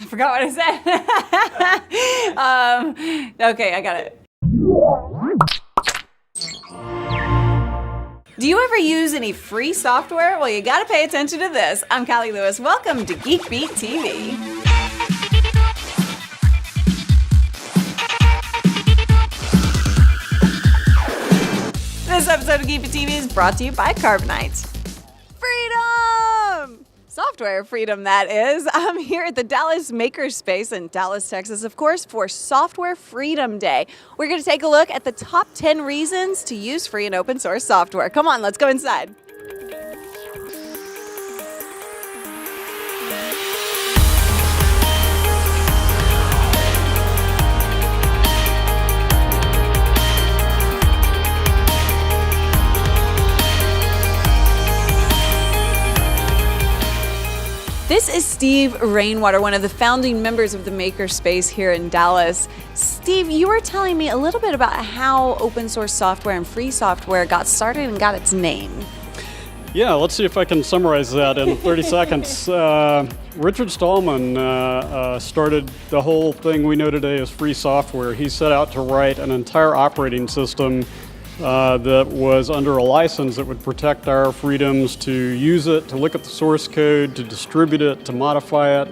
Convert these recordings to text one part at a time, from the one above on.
I forgot what I said. Okay, I got it. Do you ever use any free software? Well, you gotta pay attention to this. I'm Callie Lewis. Welcome to Geek Beat TV. This episode of Geek Beat TV is brought to you by Carbonite. Freedom! Software freedom, that is. I'm here at the Dallas Makerspace in Dallas, Texas, of course, for Software Freedom Day. We're going to take a look at the top 10 reasons to use free and open source software. Come on, let's go inside. This is Steve Rainwater, one of the founding members of the Makerspace here in Dallas. Steve, you were telling me a little bit about how open source software and free software got started and got its name. Yeah, let's see if I can summarize that in 30 seconds. Richard Stallman started the whole thing we know today as free software. He set out to write an entire operating system that was under a license that would protect our freedoms to use it, to look at the source code, to distribute it, to modify it.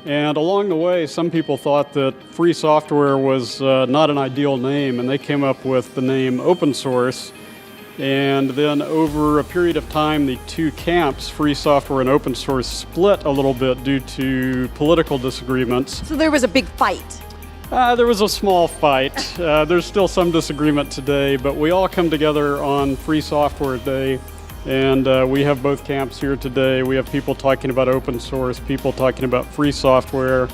And along the way, some people thought that free software was not an ideal name, and they came up with the name open source. And then over a period of time, the two camps, free software and open source, split a little bit due to political disagreements. So there was a big fight. There was a small fight. There's still some disagreement today, but we all come together on Free Software Day, and we have both camps here today. We have people talking about open source, people talking about free software,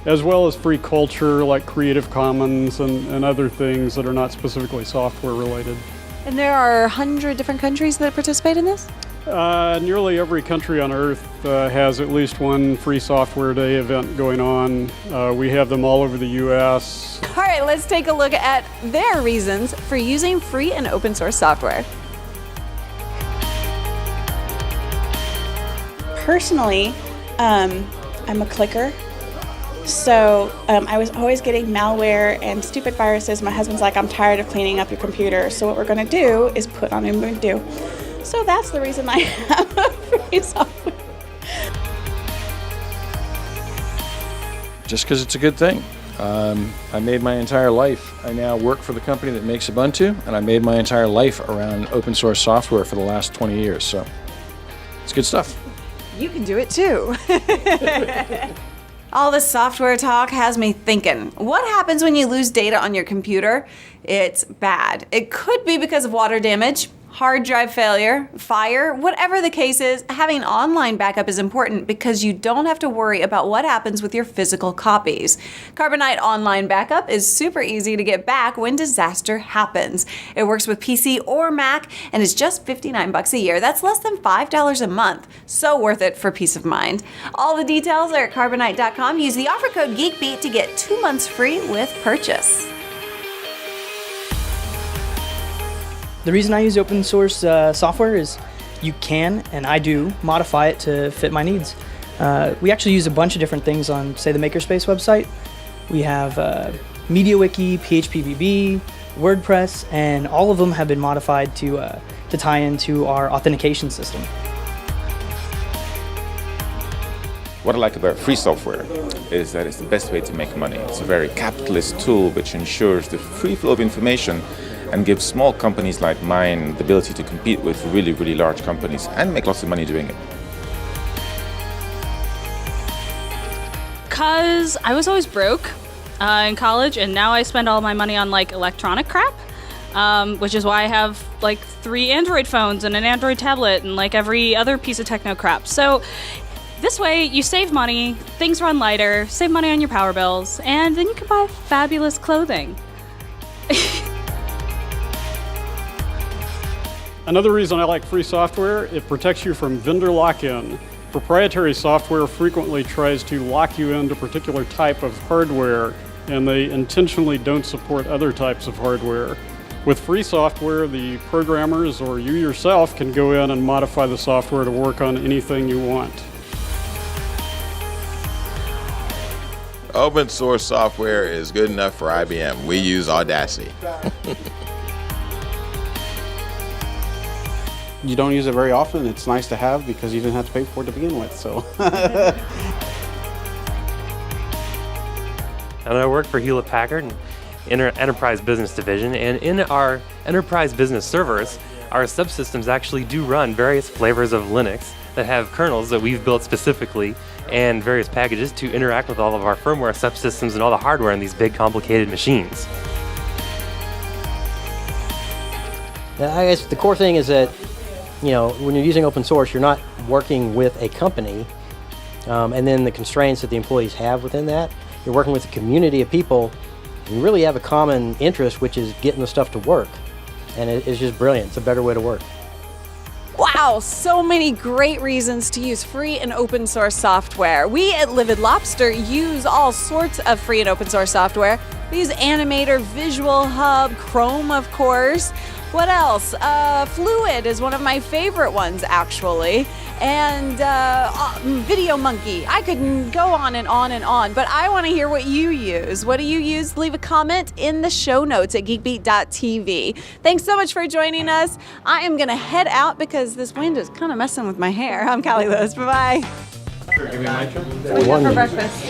as well as free culture like Creative Commons and other things that are not specifically software related. And there are 100 different countries that participate in this? Nearly every country on Earth has at least one Free Software Day event going on. We have them all over the U.S. All right, let's take a look at their reasons for using free and open source software. Personally, I'm a clicker. So I was always getting malware and stupid viruses. My husband's like, I'm tired of cleaning up your computer. So what we're going to do is put on Ubuntu. So that's the reason I have a free software. Just because it's a good thing. I made my entire life. I now work for the company that makes Ubuntu, and I made my entire life around open source software for the last 20 years. So it's good stuff. You can do it too. All this software talk has me thinking, what happens when you lose data on your computer? It's bad. It could be because of water damage, hard drive failure, fire, whatever the case is, having online backup is important because you don't have to worry about what happens with your physical copies. Carbonite Online Backup is super easy to get back when disaster happens. It works with PC or Mac and is just $59 a year. That's less than $5 a month. So worth it for peace of mind. All the details are at carbonite.com. Use the offer code GeekBeat to get 2 months free with purchase. The reason I use open source software is you can, and I do, modify it to fit my needs. We actually use a bunch of different things on, say, the Makerspace website. We have MediaWiki, PHPVB, WordPress, and all of them have been modified to tie into our authentication system. What I like about free software is that it's the best way to make money. It's a very capitalist tool which ensures the free flow of information and gives small companies like mine the ability to compete with really, really large companies and make lots of money doing it. Because I was always broke in college, and now I spend all my money on like electronic crap, which is why I have like 3 Android phones and an Android tablet and like every other piece of techno crap. So this way you save money, things run lighter, save money on your power bills, and then you can buy fabulous clothing. Another reason I like free software, it protects you from vendor lock-in. Proprietary software frequently tries to lock you into a particular type of hardware, and they intentionally don't support other types of hardware. With free software, the programmers or you yourself can go in and modify the software to work on anything you want. Open source software is good enough for IBM. We use Audacity. You don't use it very often. It's nice to have because you didn't have to pay for it to begin with. So. And I work for Hewlett Packard in our Enterprise Business Division, and in our Enterprise Business servers, our subsystems actually do run various flavors of Linux that have kernels that we've built specifically and various packages to interact with all of our firmware subsystems and all the hardware in these big complicated machines. I guess the core thing is that, when you're using open source, you're not working with a company and then the constraints that the employees have within that. You're working with a community of people, and you really have a common interest, which is getting the stuff to work. And it's just brilliant. It's a better way to work. Wow, so many great reasons to use free and open source software. We at Livid Lobster use all sorts of free and open source software. We use Animator, Visual Hub, Chrome, of course. What else? Fluid is one of my favorite ones, actually. And Video Monkey. I could go on and on and on, but I want to hear what you use. What do you use? Leave a comment in the show notes at geekbeat.tv. Thanks so much for joining us. I am going to head out because this wind is kind of messing with my hair. I'm Callie Lewis. Bye-bye. Give me my turn. What do you have for breakfast?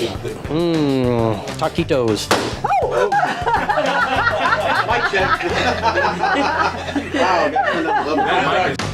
Taquitos. Oh! Mic check. Wow, got turned up a little bit.